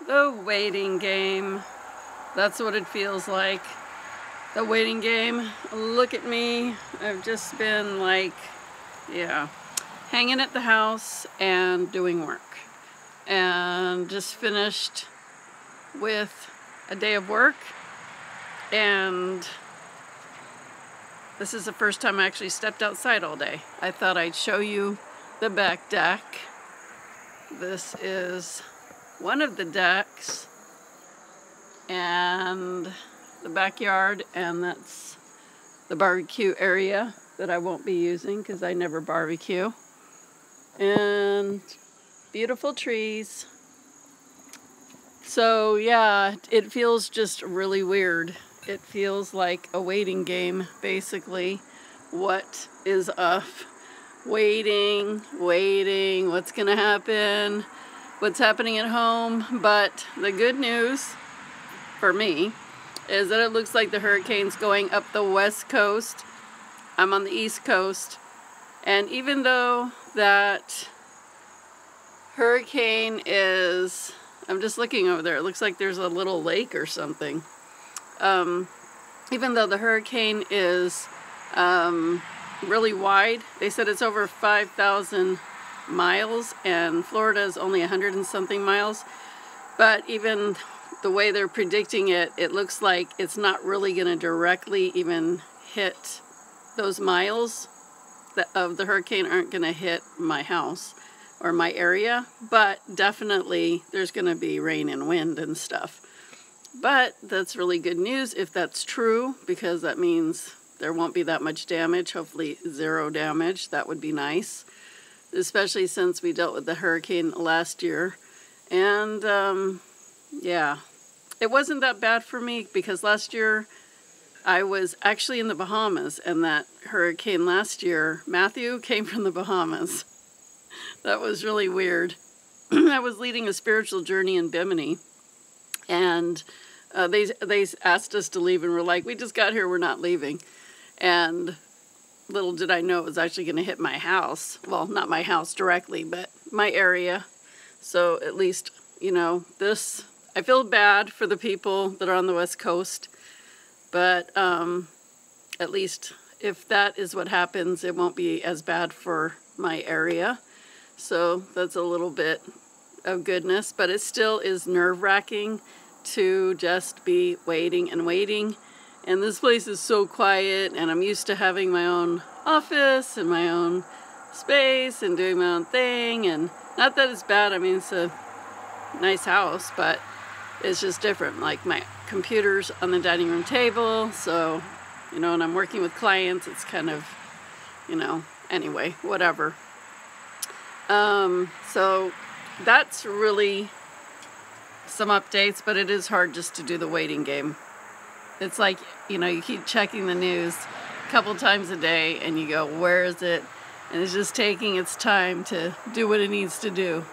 The waiting game. That's what it feels like. The waiting game. Look at me. I've just been like, yeah, hanging at the house and doing work. And just finished with a day of work. And this is the first time I actually stepped outside all day. I thought I'd show you the back deck. This is one of the decks and the backyard, and that's the barbecue area that I won't be using because I never barbecue. And beautiful trees. So yeah, it feels just really weird. It feels like a waiting game, basically. What is up? Waiting, what's gonna happen? What's happening at home? But the good news for me is that it looks like the hurricane's going up the west coast. I'm on the east coast, and even though that hurricane is, I'm just looking over there, it looks like there's a little lake or something. Even though the hurricane is really wide, they said it's over 5,000 miles, and Florida is only 100 and something miles. But even the way they're predicting it, it looks like it's not really going to directly even hit those miles of the hurricane aren't going to hit my house or my area, but definitely there's going to be rain and wind and stuff. But that's really good news if that's true, because that means there won't be that much damage, hopefully zero damage. That would be nice, especially since we dealt with the hurricane last year. And yeah, it wasn't that bad for me because last year I was actually in the Bahamas, and that hurricane last year, Matthew, came from the Bahamas. That was really weird. I was leading a spiritual journey in Bimini, and they asked us to leave, and we're like, we just got here, we're not leaving. And little did I know it was actually going to hit my house. Well, not my house directly, but my area. So at least, you know, this, I feel bad for the people that are on the West Coast, but at least if that is what happens, it won't be as bad for my area. So that's a little bit of goodness, but it still is nerve-wracking to just be waiting and waiting. And this place is so quiet, and I'm used to having my own office and my own space and doing my own thing. And not that it's bad, I mean, it's a nice house, but it's just different. Like my computer's on the dining room table, so, you know, when I'm working with clients, it's kind of, you know, anyway, whatever. So that's really some updates, but it is hard just to do the waiting game. It's like, you know, you keep checking the news a couple times a day and you go, where is it? And it's just taking its time to do what it needs to do.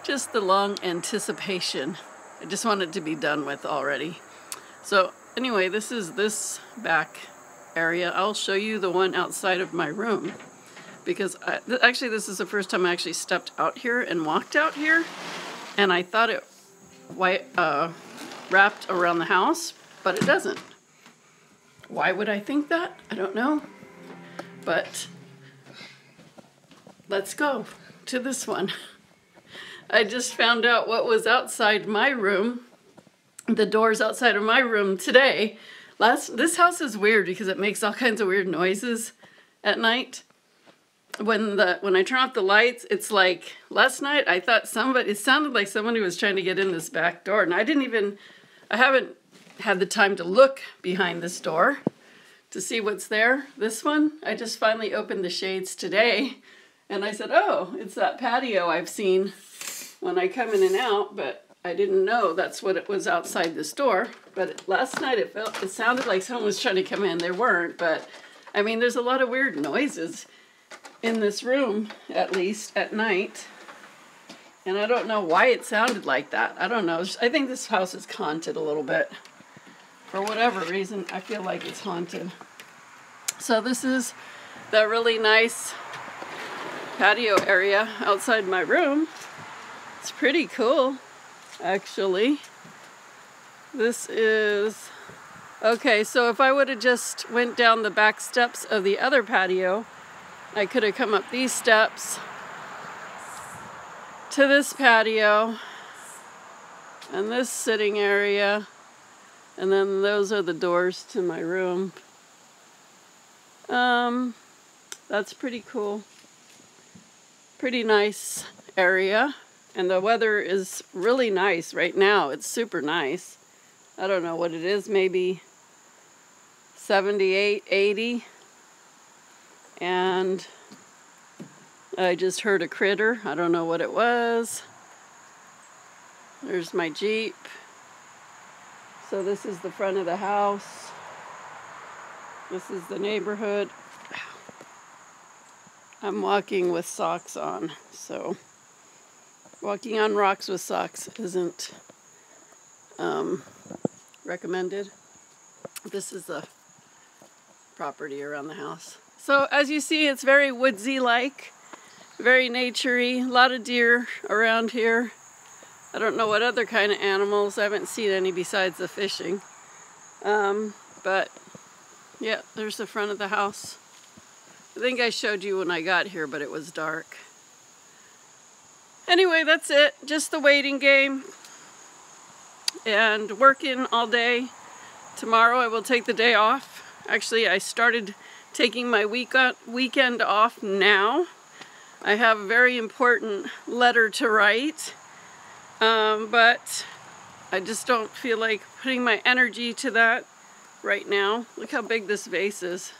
Just the long anticipation. I just want it to be done with already. So anyway, this is this back area. I'll show you the one outside of my room, because actually this is the first time I actually stepped out here and walked out here, and I thought it wrapped around the house, but it doesn't. Why would I think that? I don't know. But let's go to this one. I just found out what was outside my room, the doors outside of my room today. This house is weird because it makes all kinds of weird noises at night. When I turn off the lights, it's like last night I thought it sounded like somebody was trying to get in this back door, and I haven't had the time to look behind this door to see what's there. This one, I just finally opened the shades today, and I said, oh, it's that patio I've seen when I come in and out, but I didn't know that's what it was outside this door. But last night it sounded like someone was trying to come in. There weren't, but I mean, there's a lot of weird noises in this room, at least at night. And I don't know why it sounded like that. I don't know. I think this house is haunted a little bit. For whatever reason, I feel like it's haunted. So this is the really nice patio area outside my room. It's pretty cool. actually. This is, okay, so if I would have just went down the back steps of the other patio, I could have come up these steps to this patio and this sitting area, and then those are the doors to my room. That's pretty cool. Pretty nice area, and the weather is really nice right now. It's super nice. I don't know what it is, maybe 78, 80. And I just heard a critter. I don't know what it was. There's my Jeep. So this is the front of the house. This is the neighborhood. I'm walking with socks on, so walking on rocks with socks isn't recommended. This is the property around the house. So as you see, it's very woodsy-like, very nature-y. A lot of deer around here. I don't know what other kind of animals. I haven't seen any besides the fishing. But yeah, there's the front of the house. I think I showed you when I got here, but it was dark. Anyway, that's it. Just the waiting game. And working all day. Tomorrow I will take the day off. Actually, I started taking my weekend off now. I have a very important letter to write. But I just don't feel like putting my energy to that right now. Look how big this vase is.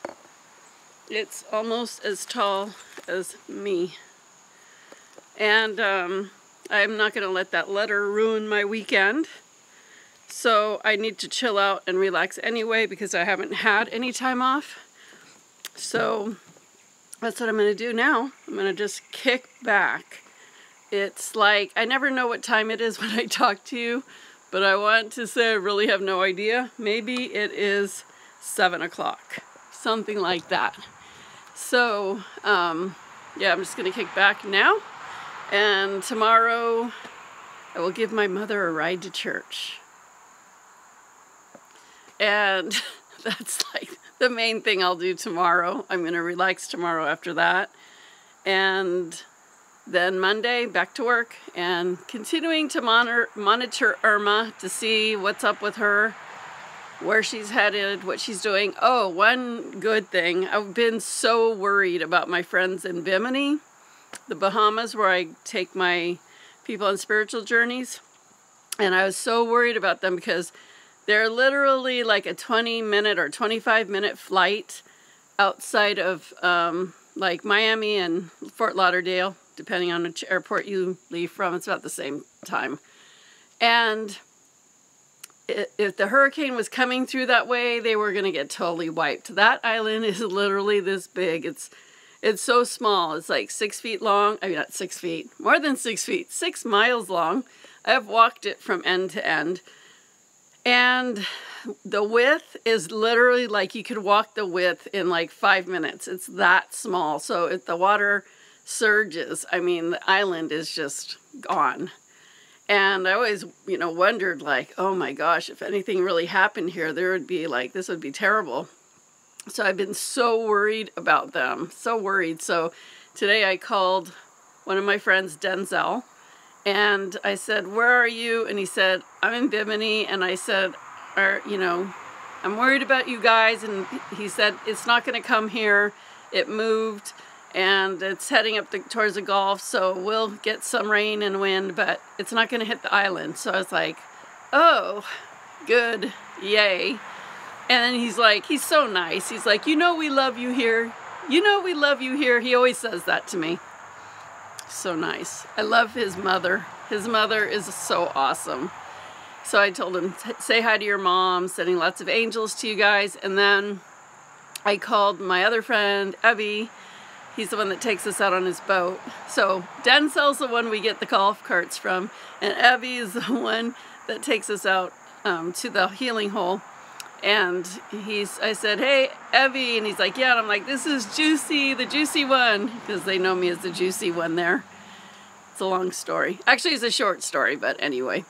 It's almost as tall as me. And I'm not going to let that letter ruin my weekend. So I need to chill out and relax anyway because I haven't had any time off. So that's what I'm going to do now. I'm going to just kick back. It's like, I never know what time it is when I talk to you, but I want to say I really have no idea. Maybe it is 7 o'clock, something like that. So, yeah, I'm just going to kick back now. And tomorrow, I will give my mother a ride to church. And that's like the main thing I'll do tomorrow. I'm going to relax tomorrow after that. And then Monday, back to work and continuing to monitor Irma to see what's up with her, where she's headed, what she's doing. Oh, one good thing. I've been so worried about my friends in Bimini, the Bahamas, where I take my people on spiritual journeys. And I was so worried about them because they're literally like a 20-minute or 25-minute flight outside of like Miami and Fort Lauderdale, depending on which airport you leave from. It's about the same time. And if the hurricane was coming through that way, they were going to get totally wiped. That island is literally this big. It's so small. It's like 6 feet long. I mean, not 6 feet. More than 6 feet. 6 miles long. I've walked it from end to end. And the width is literally like you could walk the width in like 5 minutes. It's that small. So if the water surges, I mean, the island is just gone. And I always, you know, wondered like, oh my gosh, if anything really happened here, there would be like, this would be terrible. So I've been so worried about them, so worried. So today I called one of my friends, Denzel, and I said, where are you? And he said, I'm in Bimini. And I said, you know, I'm worried about you guys. And he said, it's not going to come here. It moved. And it's heading up towards the Gulf, so we'll get some rain and wind, but it's not going to hit the island. So I was like, oh, good, yay. And then he's like, he's so nice. He's like, you know we love you here. You know we love you here. He always says that to me. So nice. I love his mother. His mother is so awesome. So I told him, say hi to your mom, sending lots of angels to you guys. And then I called my other friend, Evie. He's the one that takes us out on his boat. So Denzel's the one we get the golf carts from, and Evie is the one that takes us out to the healing hole. And I said, hey, Evie, and he's like, yeah, and I'm like, this is Juicy, the juicy one, because they know me as the juicy one there. It's a long story. Actually, it's a short story, but anyway.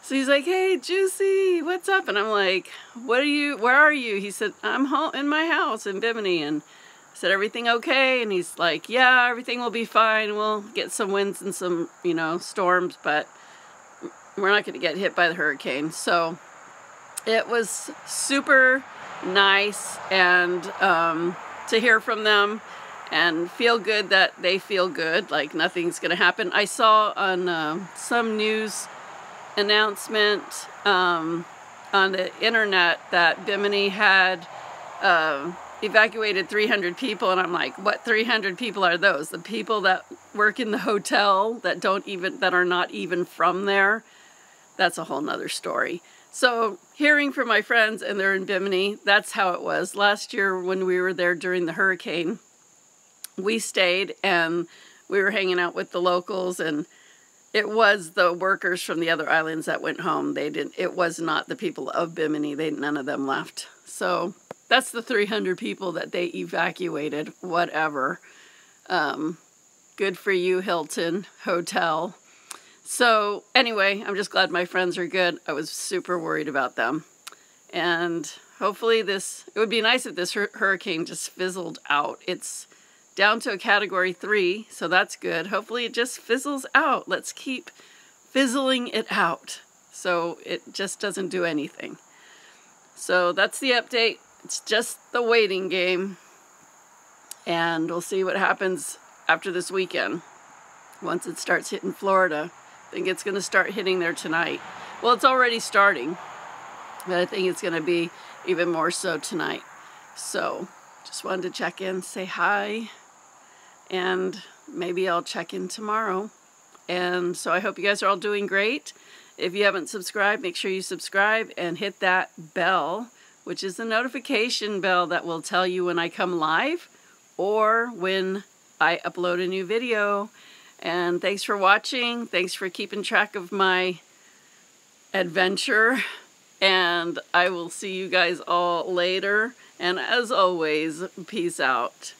So he's like, hey, Juicy, what's up? And I'm like, where are you? He said, I'm home in my house in Bimini. And I said, everything okay? And he's like, yeah, everything will be fine. We'll get some winds and some, storms, but we're not going to get hit by the hurricane. So it was super nice and to hear from them and feel good that they feel good, like nothing's going to happen. I saw on some news announcement on the internet that Bimini had evacuated 300 people, and I'm like, what 300 people are those? The people that work in the hotel that are not even from there? That's a whole nother story. So hearing from my friends, and they're in Bimini, that's how it was. Last year when we were there during the hurricane, we stayed and we were hanging out with the locals, and it was the workers from the other islands that went home. It was not the people of Bimini. None of them left. So that's the 300 people that they evacuated, whatever. Good for you, Hilton Hotel. So anyway, I'm just glad my friends are good. I was super worried about them. And hopefully it would be nice if this hurricane just fizzled out. It's down to a category 3, so that's good. Hopefully it just fizzles out. Let's keep fizzling it out so it just doesn't do anything. So that's the update. It's just the waiting game. And we'll see what happens after this weekend. Once it starts hitting Florida, I think it's going to start hitting there tonight. Well, it's already starting, but I think it's going to be even more so tonight. So just wanted to check in, say hi. And maybe I'll check in tomorrow. And so I hope you guys are all doing great. If you haven't subscribed, make sure you subscribe and hit that bell, which is the notification bell that will tell you when I come live or when I upload a new video. And thanks for watching. Thanks for keeping track of my adventure. And I will see you guys all later. And as always, peace out.